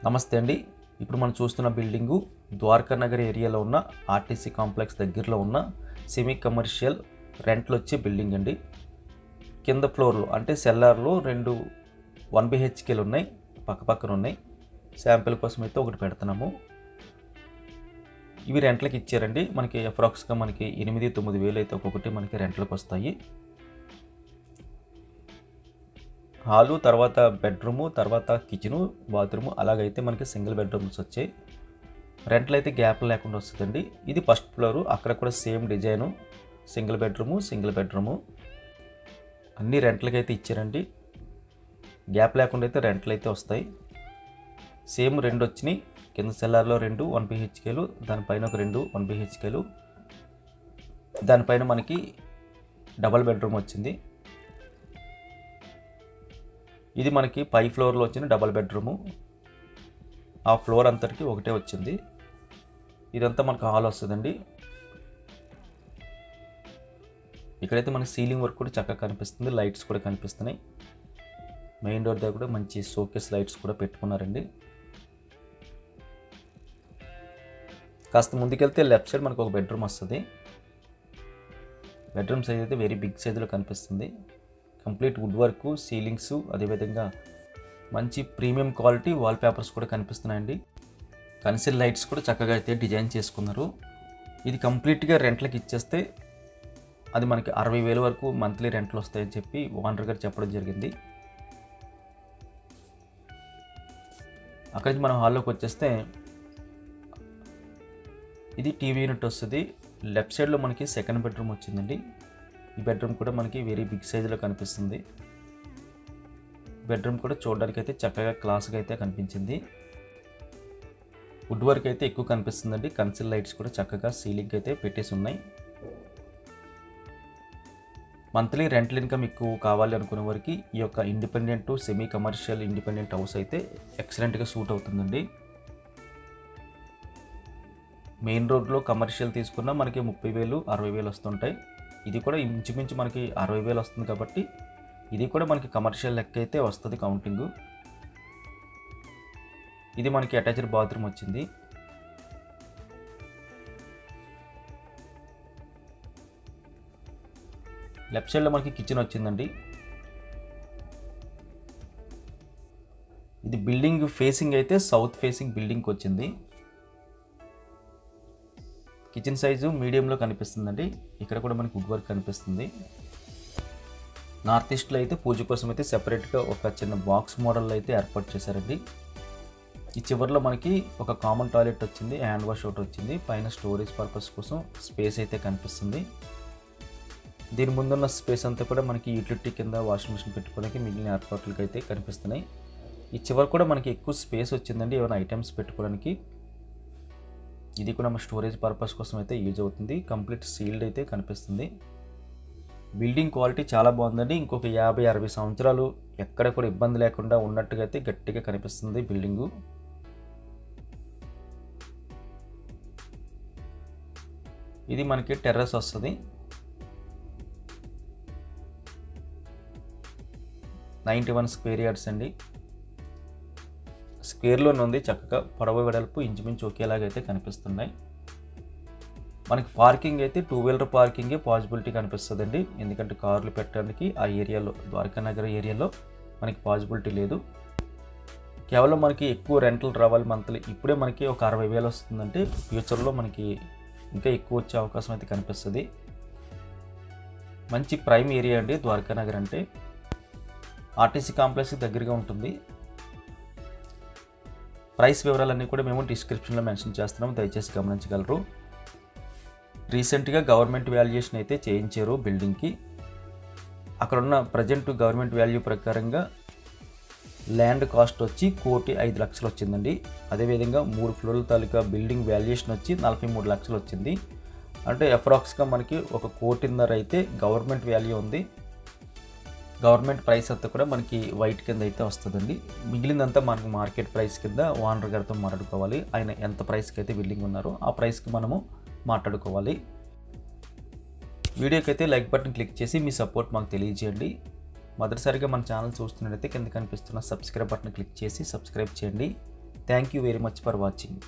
నమస్తే అండి. ఇప్పుడు మనం చూస్తున్న బిల్డింగు ద్వారకా నగర్ ఏరియాలో ఉన్న ఆర్టీసీ కాంప్లెక్స్ దగ్గరలో ఉన్న సెమీ కమర్షియల్ రెంట్లు వచ్చే బిల్డింగ్ అండి. కింద ఫ్లోర్లో అంటే సెల్లార్లో 2 1 BHKలు ఉన్నాయి, పక్కపక్కన ఉన్నాయి. శాంపిల్ కోసం అయితే ఒకటి పెడుతున్నాము. ఇవి రెంట్లకి ఇచ్చారండి. మనకి అప్రాక్స్గా మనకి 8-9 వేలు అయితే ఒక్కొక్కటి మనకి రెంట్లకు వస్తాయి. హాలు, తర్వాత బెడ్రూము, తర్వాత కిచెను, బాత్రూము, అలాగైతే మనకి సింగిల్ బెడ్రూమ్స్ వచ్చాయి. రెంట్లు అయితే గ్యాప్ లేకుండా వస్తుందండి. ఇది ఫస్ట్ ఫ్లోరు, అక్కడ కూడా సేమ్ డిజైను, సింగిల్ బెడ్రూము అన్ని రెంట్లకి అయితే ఇచ్చారండి. గ్యాప్ లేకుండా అయితే రెంట్లు అయితే వస్తాయి. సేమ్ 2 వచ్చినాయి. కింద సెల్లార్లో 2 1 BHKలు, దానిపైన ఒక 2 1 BHKలు, దానిపైన మనకి డబల్ బెడ్రూమ్ వచ్చింది. ఇది మనకి పై ఫ్లోర్లో వచ్చిన డబల్ బెడ్రూము. ఆ ఫ్లోర్ అంతటికి ఒకటే వచ్చింది. ఇదంతా మనకు హాల్ వస్తుందండి. ఇక్కడైతే మనకి సీలింగ్ వర్క్ కూడా చక్కగా కనిపిస్తుంది, లైట్స్ కూడా కనిపిస్తున్నాయి. మెయిన్ డోర్ దగ్గర కూడా మంచి షోకేస్ లైట్స్ కూడా పెట్టుకున్నారండి. కాస్త ముందుకెళ్తే లెఫ్ట్ సైడ్ మనకు ఒక బెడ్రూమ్ వస్తుంది. బెడ్రూమ్ సైజ్ అయితే వెరీ బిగ్ సైజులో కనిపిస్తుంది. కంప్లీట్ వుడ్ వర్క్, సీలింగ్స్, అదేవిధంగా మంచి ప్రీమియం క్వాలిటీ వాల్ పేపర్స్ కూడా కనిపిస్తున్నాయండి. కన్సిల్ లైట్స్ కూడా చక్కగా అయితే డిజైన్ చేసుకున్నారు. ఇది కంప్లీట్గా రెంట్లకి ఇచ్చేస్తే అది మనకి 60,000 వరకు మంత్లీ రెంట్లు వస్తాయని చెప్పి ఓనర్ గారు చెప్పడం జరిగింది. అక్కడి నుంచి మనం హాల్లోకి వచ్చేస్తే ఇది టీవీ యూనిట్ వస్తుంది. లెఫ్ట్ సైడ్లో మనకి సెకండ్ బెడ్రూమ్ వచ్చిందండి. ఈ బెడ్రూమ్ కూడా మనకి వెరీ బిగ్ సైజులో కనిపిస్తుంది. బెడ్రూమ్ కూడా చూడడానికి అయితే చక్కగా క్లాస్గా అయితే కనిపించింది. వుడ్ వర్క్ అయితే ఎక్కువ కనిపిస్తుందండి. కన్సిల్ లైట్స్ కూడా చక్కగా సీలింగ్ అయితే పెట్టేసి ఉన్నాయి. మంత్లీ రెంటల్ ఇన్కమ్ ఎక్కువ కావాలి అనుకునే వారికి ఈ యొక్క independent semi commercial independent house అయితే ఎక్సలెంట్గా సూట్ అవుతుందండి. మెయిన్ రోడ్లో కమర్షియల్ తీసుకున్నా మనకి 30,000 60,000 వస్తుంటాయి. ఇది కూడా ఇంచుమించు మనకి 60,000 వస్తుంది కాబట్టి ఇది కూడా మనకి కమర్షియల్ లెక్క అయితే వస్తుంది కౌంటింగు. ఇది మనకి అటాచ్డ్ బాత్రూమ్ వచ్చింది. లెఫ్ట్ సైడ్లో మనకి కిచెన్ వచ్చిందండి. ఇది బిల్డింగ్ ఫేసింగ్ అయితే సౌత్ ఫేసింగ్ బిల్డింగ్కి వచ్చింది. కిచెన్ సైజు మీడియంలో కనిపిస్తుందండి. ఇక్కడ కూడా మనకి వుడ్ వర్క్ కనిపిస్తుంది. నార్త్ ఈస్ట్లో అయితే పూజ కోసం అయితే సెపరేట్గా ఒక చిన్న బాక్స్ మోడల్ అయితే ఏర్పాటు చేశారండి. ఈ చివరిలో మనకి ఒక కామన్ టాయిలెట్ వచ్చింది, హ్యాండ్ వాష్ ఒకటి వచ్చింది. పైన స్టోరేజ్ పర్పస్ కోసం స్పేస్ అయితే కనిపిస్తుంది. దీని ముందున్న స్పేస్ అంతా కూడా మనకి యూటిలిటీ కింద వాషింగ్ మిషన్ పెట్టుకోవడానికి మిగిలిన ఏర్పాట్లకి అయితే కనిపిస్తున్నాయి. ఈ చివరి కూడా మనకి ఎక్కువ స్పేస్ వచ్చిందండి ఏమైనా ఐటమ్స్ పెట్టుకోవడానికి. ఇది కూడా మన స్టోరేజ్ పర్పస్ కోసం అయితే యూజ్ అవుతుంది. కంప్లీట్ సీల్డ్ అయితే కనిపిస్తుంది. బిల్డింగ్ క్వాలిటీ చాలా బాగుందండి. ఇంకొక 50-60 సంవత్సరాలు ఎక్కడ కూడా ఇబ్బంది లేకుండా ఉన్నట్టుగా అయితే గట్టిగా కనిపిస్తుంది బిల్డింగు. ఇది మనకి టెర్రస్ వస్తుంది. 91 స్క్వేర్ యార్డ్స్ అండి. స్క్వేర్లోనే ఉంది. చక్కగా పొడవు వెడల్పు ఇంచుమించు ఒకేలాగైతే కనిపిస్తున్నాయి. మనకి పార్కింగ్ అయితే 2 వీలర్ పార్కింగే పాసిబిలిటీ కనిపిస్తుందండి. ఎందుకంటే కార్లు పెట్టడానికి ఆ ఏరియాలో ద్వారకా నగర్ ఏరియాలో మనకి పాసిబిలిటీ లేదు. కేవలం మనకి ఎక్కువ రెంటల్ రావాలి మంత్లీ. ఇప్పుడే మనకి ఒక 60,000 వస్తుందంటే ఫ్యూచర్లో మనకి ఇంకా ఎక్కువ వచ్చే అవకాశం అయితే కనిపిస్తుంది. మంచి ప్రైమ్ ఏరియా అండి ద్వారకా నగర్ అంటే. ఆర్టీసీ కాంప్లెక్స్ దగ్గరగా ఉంటుంది. ప్రైస్ వివరాలన్నీ కూడా మేము డిస్క్రిప్షన్లో మెన్షన్ చేస్తున్నాం, దయచేసి గమనించగలరు. రీసెంట్గా గవర్నమెంట్ వాల్యుయేషన్ అయితే చేయించారు బిల్డింగ్కి. అక్కడున్న ప్రజెంట్ గవర్నమెంట్ వాల్యూ ప్రకారంగా ల్యాండ్ కాస్ట్ వచ్చి 1,05,00,000 వచ్చిందండి. అదేవిధంగా 3 ఫ్లోర్ల తాలూకా బిల్డింగ్ వాల్యుయేషన్ వచ్చి 43 లక్షలు వచ్చింది. అంటే అప్రాక్స్గా మనకి 1,50,00,000 అయితే గవర్నమెంట్ వాల్యూ ఉంది. గవర్నమెంట్ ప్రైస్ అంతా కూడా మనకి వైట్ కింద అయితే వస్తుందండి. మిగిలిందంతా మనకి మార్కెట్ ప్రైస్ కింద ఓనర్ గారితో మాట్లాడుకోవాలి. ఆయన ఎంత ప్రైస్కి అయితే బిల్డింగ్ ఉన్నారో ఆ ప్రైస్కి మనము మాట్లాడుకోవాలి. వీడియోకి అయితే లైక్ బటన్ క్లిక్ చేసి మీ సపోర్ట్ మాకు తెలియజేయండి. మొదటిసారిగా మన ఛానల్ చూస్తున్నట్లయితే కింద కనిపిస్తున్న సబ్స్క్రైబ్ బటన్ క్లిక్ చేసి సబ్స్క్రైబ్ చేయండి. Thank you very much for watching.